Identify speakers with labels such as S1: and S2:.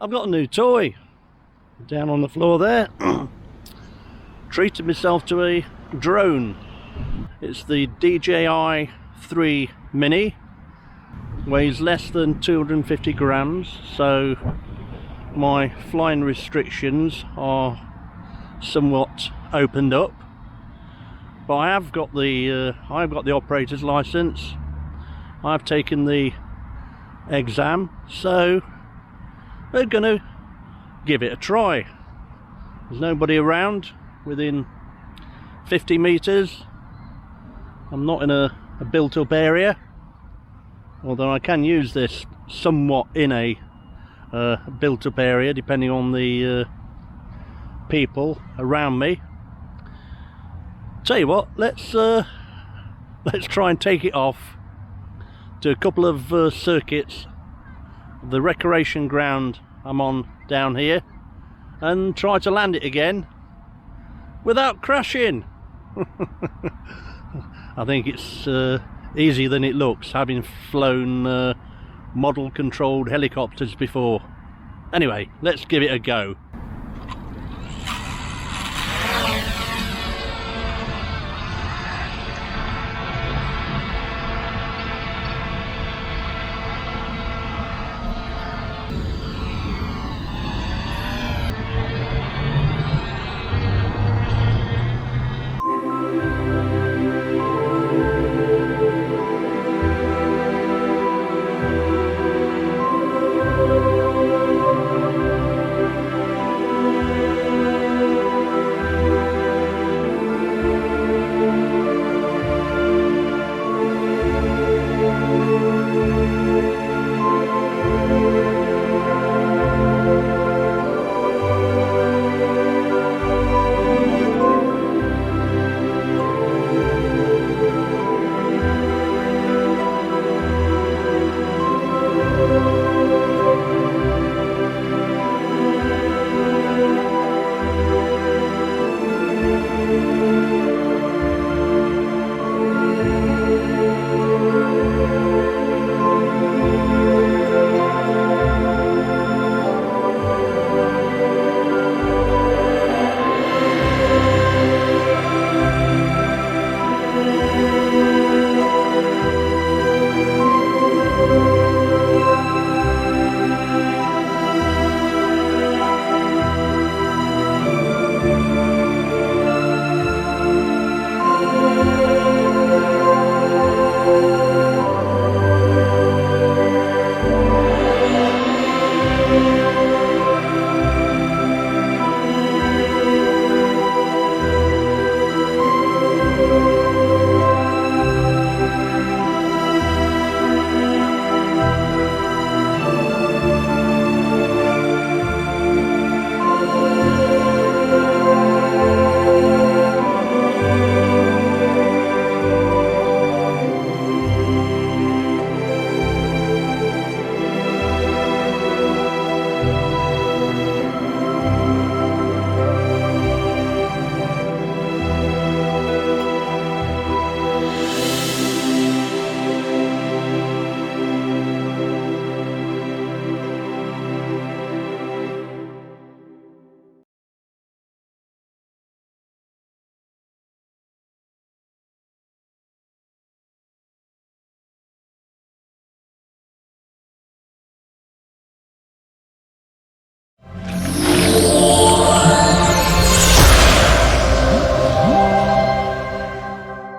S1: I've got a new toy down on the floor there. Treated myself to a drone. It's the DJI Mini. Weighs less than 250 grams, so my flying restrictions are somewhat opened up. But I've got the operator's license. I've taken the exam, so we're going to give it a try. There's nobody around within 50 meters. I'm not in a built-up area, although I can use this somewhat in a built-up area depending on the people around me. Tell you what, let's try and take it off to a couple of circuits, the recreation ground I'm on down here, and try to land it again without crashing. I think it's easier than it looks, having flown model controlled helicopters before. Anyway, let's give it a go.